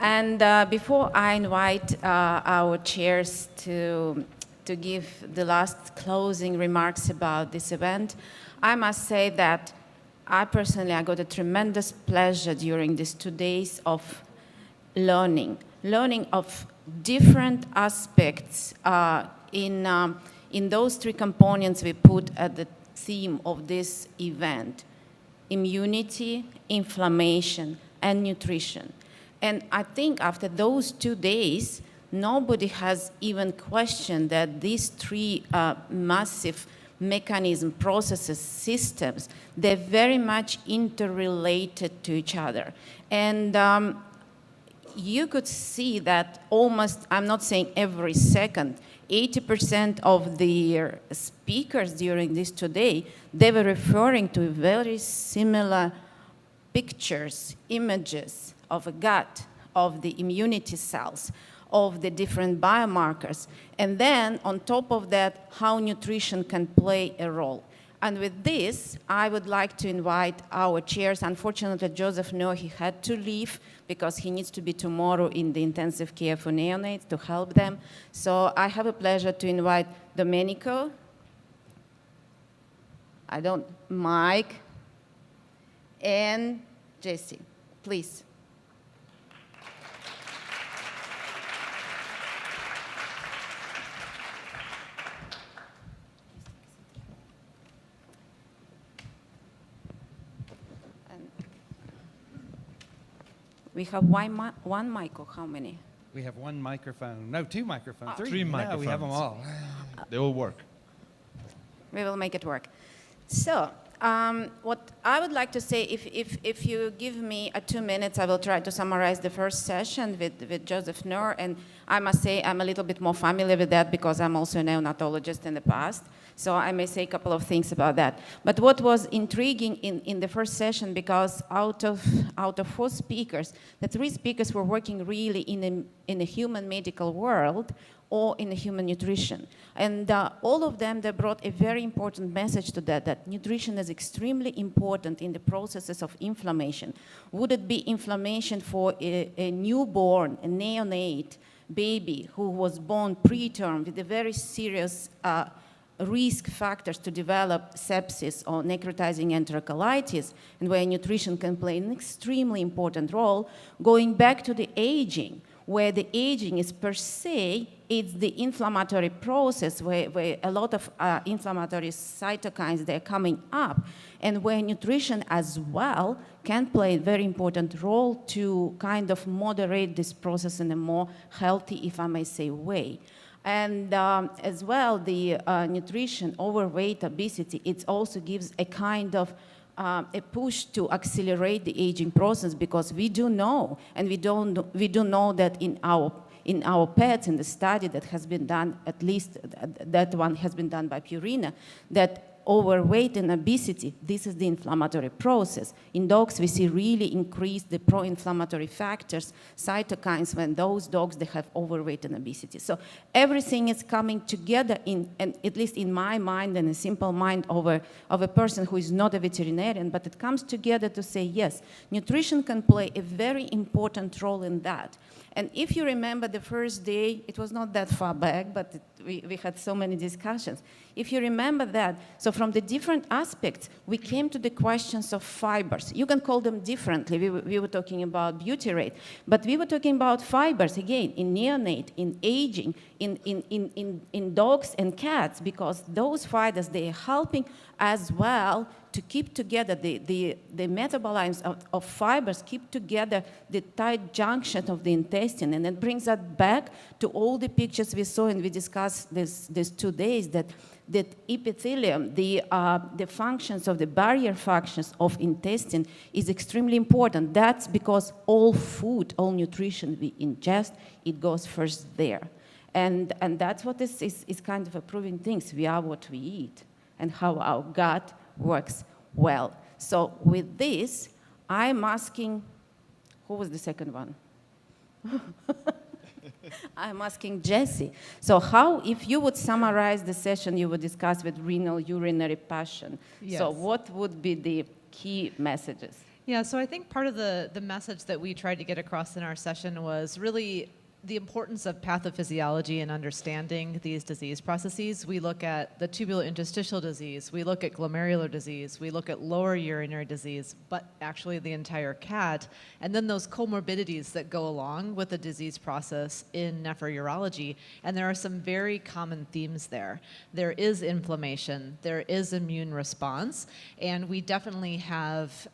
And before I invite our chairs to give the last closing remarks about this event, I must say that I personally got a tremendous pleasure during these 2 days of learning of different aspects in those 3 components we put at the theme of this event: immunity, inflammation, and nutrition. And I think after those 2 days, nobody has even questioned that these 3 massive mechanism, processes, systems, they're very much interrelated to each other. And you could see that almost, I'm not saying every second, 80% of the speakers during this today, they were referring to very similar pictures, images of a gut, of the immunity cells, of the different biomarkers. And then on top of that, how nutrition can play a role. And with this, I would like to invite our chairs. Unfortunately, Joseph, no, he had to leave because he needs to be tomorrow in the intensive care for neonates to help them. So I have a pleasure to invite Domenico, Mike, and Jesse, please. We have one mic, or how many? We have 1 microphone. No, 2 microphones. 3. 3 No, microphones. we have them all. They all work. We will make it work. So, what I would like to say, if you give me 2 minutes, I will try to summarize the first session with Joseph Noor. And I must say I'm a little bit more familiar with that because I'm also a neonatologist in the past. So I may say a couple of things about that. But what was intriguing in the first session, because out of 4 speakers, the 3 speakers were working really in a human medical world or in a human nutrition. And all of them, they brought a very important message to that nutrition is extremely important in the processes of inflammation. Would it be inflammation for a newborn, a neonate baby who was born preterm with a very serious risk factors to develop sepsis or necrotizing enterocolitis, and where nutrition can play an extremely important role, going back to the aging, where the aging is per se, it's the inflammatory process where a lot of inflammatory cytokines, they're coming up, and where nutrition as well can play a very important role to kind of moderate this process in a more healthy, if I may say, way. And as well, the nutrition, overweight, obesity, it also gives a kind of a push to accelerate the aging process, because we do know, and we do know that in our pets, in the study that has been done, at least that one has been done by Purina, that overweight and obesity, this is the inflammatory process. In dogs, we see really increased the pro-inflammatory factors, cytokines, when those dogs, they have overweight and obesity. So everything is coming together and at least in my mind and a simple mind of a person who is not a veterinarian, but it comes together to say, yes, nutrition can play a very important role in that. And if you remember the first day, it was not that far back, but we had so many discussions. If you remember that, so from the different aspects, we came to the questions of fibers. You can call them differently. We were talking about butyrate, but we were talking about fibers, again, in neonate, in aging, in dogs and cats, because those fibers, they are helping as well to keep together the metabolites of fibers, keep together the tight junction of the intestine. And it brings us back to all the pictures we saw and we discussed these 2 days, that epithelium, the functions of the barrier functions of intestine is extremely important. That's because all food, all nutrition we ingest, it goes first there. And that's what is kind of proving things. We are what we eat, and how our gut works well. So with this, I'm asking, who was the second one? I'm asking Jesse. So how, if you would summarize the session you would discuss with renal urinary passion, Yes. so what would be the key messages? Yeah, so I think part of the message that we tried to get across in our session was really the importance of pathophysiology and understanding these disease processes. We look at the tubulointerstitial disease, we look at glomerular disease, we look at lower urinary disease, but actually the entire cat, and then those comorbidities that go along with the disease process in nephrurology. And there are some very common themes there. There is inflammation, there is immune response, and we definitely have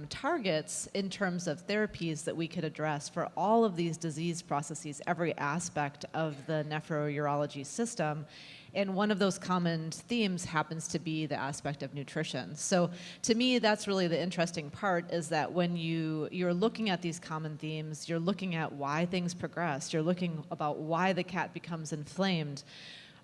targets in terms of therapies that we could address for all of these disease processes, every aspect of the nephrurology system. And one of those common themes happens to be the aspect of nutrition. So to me, that's really the interesting part, is that when you're looking at these common themes, you're looking at why things progress, you're looking about why the cat becomes inflamed.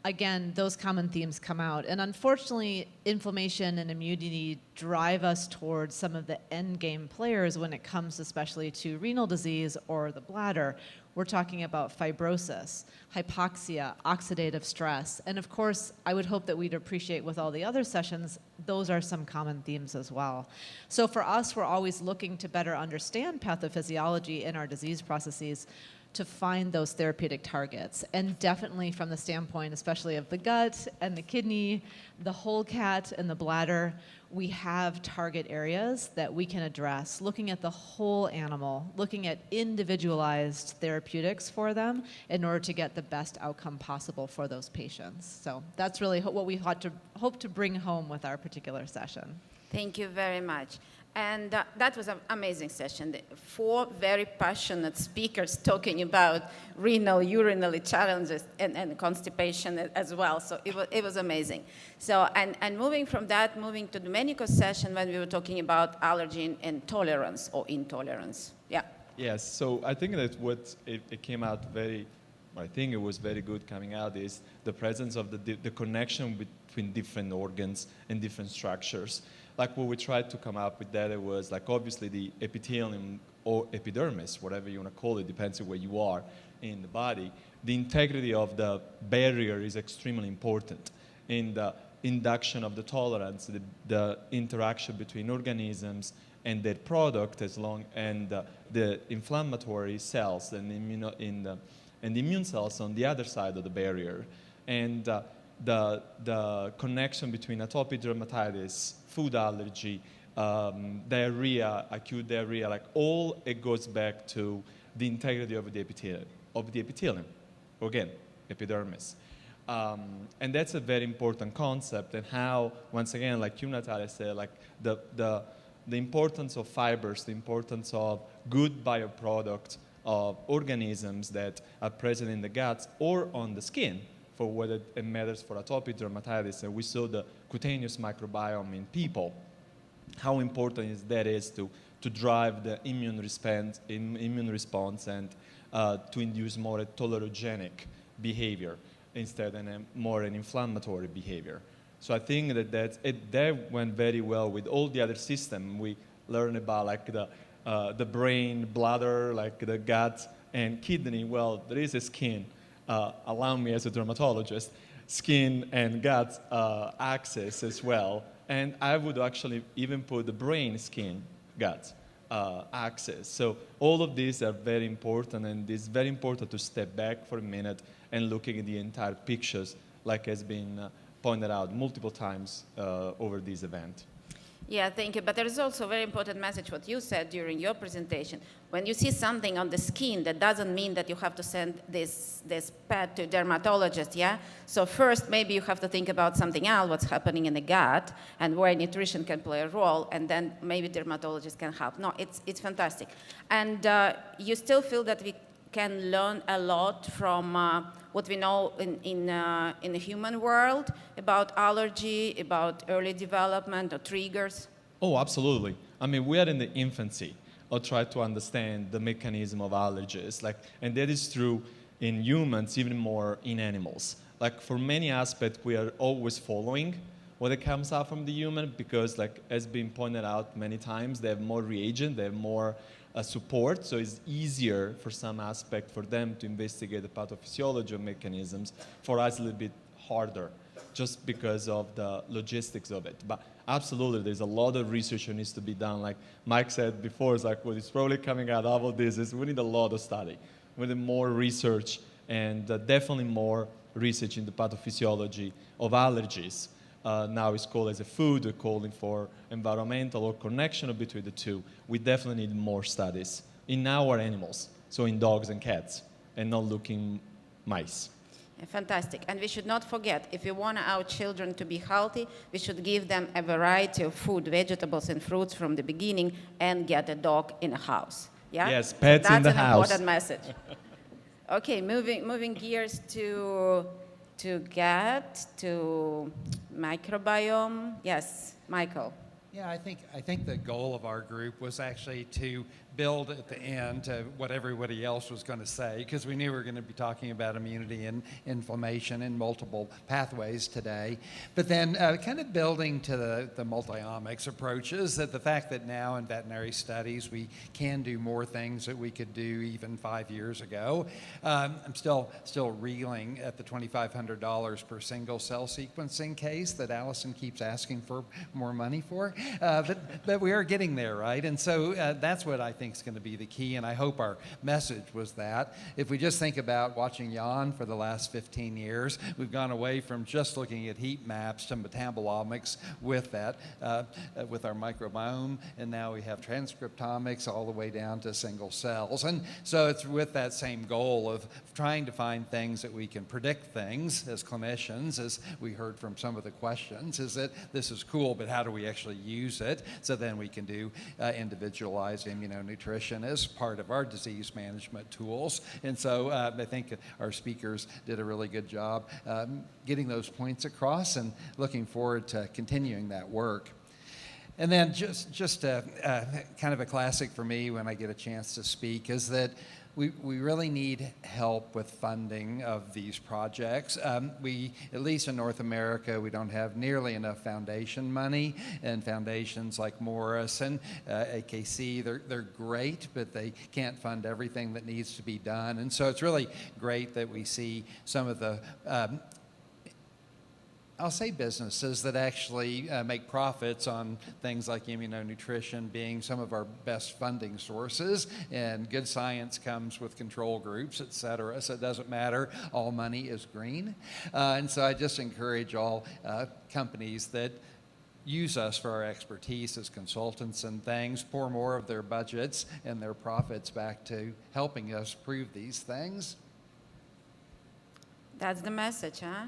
Again, those common themes come out. And unfortunately, inflammation and immunity drive us towards some of the end game players when it comes especially to renal disease or the bladder. We're talking about fibrosis, hypoxia, oxidative stress. And of course, I would hope that we'd appreciate with all the other sessions, those are some common themes as well. So for us, we're always looking to better understand pathophysiology in our disease processes to find those therapeutic targets. And definitely from the standpoint, especially of the gut and the kidney, the whole cat and the bladder, we have target areas that we can address, looking at the whole animal, looking at individualized therapeutics for them in order to get the best outcome possible for those patients. So that's really what we hope to bring home with our particular session. Thank you very much. And that was an amazing session. 4 very passionate speakers talking about renal, urinary challenges and constipation as well. So it was amazing. So, and moving from that, moving to the medical session when we were talking about allergy and tolerance or intolerance. Yeah. Yes, so I think that what it came out I think it was very good coming out is the presence of the connection between different organs and different structures. Like what we tried to come up with that, it was like obviously the epithelium or epidermis, whatever you want to call it, depends on where you are in the body. The integrity of the barrier is extremely important in the induction of the tolerance, the interaction between organisms and their product, and the inflammatory cells and the immune cells on the other side of the barrier, and the connection between atopic dermatitis, food allergy, diarrhea, acute diarrhea, like all it goes back to the integrity of the epithelium, again, epidermis. And that's a very important concept, and how, once again, like you, Natalia, said, like the importance of fibers, the importance of good bioproduct of organisms that are present in the guts or on the skin, for whether it matters for atopic dermatitis. And we saw the cutaneous microbiome in people, how important that is to drive the immune response and to induce more a tolerogenic behavior instead of more an inflammatory behavior. So I think that went very well with all the other systems. We learned about like the brain, bladder, like the gut and kidney. Well, there is a skin. Allow me as a dermatologist, skin and gut axis as well. And I would actually even put the brain, skin, gut axis. So all of these are very important, and it's very important to step back for a minute and looking at the entire pictures, like has been pointed out multiple times over this event. Yeah, thank you. But there is also a very important message what you said during your presentation. When you see something on the skin, that doesn't mean that you have to send this pet to a dermatologist, yeah? So first, maybe you have to think about something else, what's happening in the gut, and where nutrition can play a role, and then maybe dermatologist can help. No, it's fantastic. And you still feel that we can learn a lot from what we know in the human world about allergy, about early development or triggers? Oh, absolutely. I mean, we are in the infancy of trying to understand the mechanism of allergies, and that is true in humans, even more in animals. Like for many aspects, we are always following what it comes out from the human because, like has been pointed out many times, they have more reagent, they have more support, so it's easier for some aspect for them to investigate the pathophysiology of mechanisms. For us, a little bit harder, just because of the logistics of it. But Absolutely, there's a lot of research that needs to be done. Like Mike said before, it's like what is probably coming out of all this is we need a lot of study. We need more research and definitely more research in the pathophysiology of allergies. Now it's called as a food, we're calling for environmental or connection between the two. We definitely need more studies in our animals, so in dogs and cats, and not looking mice. Fantastic. And we should not forget, if we want our children to be healthy, we should give them a variety of food, vegetables and fruits from the beginning, and get a dog in a house. Yeah? Yes, pets so in the that's an house. important message. Okay, moving gears to gut, to microbiome. Yes, Michael. Yeah, I think the goal of our group was actually to build at the end what everybody else was going to say, because we knew we were going to be talking about immunity and inflammation in multiple pathways today. But then kind of building to the multiomics approaches, that the fact that now in veterinary studies we can do more things that we could do even 5 years ago. I'm still reeling at the $2,500 per single cell sequencing case that Allison keeps asking for more money for. But we are getting there, right? And so that's what I think is going to be the key, and I hope our message was that. If we just think about watching Jan for the last 15 years, we've gone away from just looking at heat maps to metabolomics with that, with our microbiome, and now we have transcriptomics all the way down to single cells. And so it's with that same goal of trying to find things that we can predict things as clinicians, as we heard from some of the questions, is that this is cool, but how do we actually use it? So then we can do individualized immunonutrition as part of our disease management tools. And so I think our speakers did a really good job getting those points across, and looking forward to continuing that work. And then just kind of a classic for me when I get a chance to speak is that we really need help with funding of these projects. We, at least in North America, we don't have nearly enough foundation money, and foundations like Morris and AKC, they're great, but they can't fund everything that needs to be done. And so it's really great that we see some of the I'll say businesses that actually make profits on things like immunonutrition being some of our best funding sources, and good science comes with control groups, et cetera, so it doesn't matter, all money is green. And so I just encourage all companies that use us for our expertise as consultants and things, pour more of their budgets and their profits back to helping us prove these things. That's the message, huh?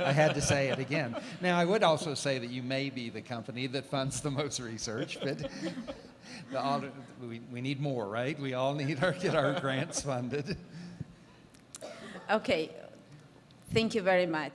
I had to say it again. Now, I would also say that you may be the company that funds the most research, but we need more, right? We all need to get our grants funded. Okay, thank you very much.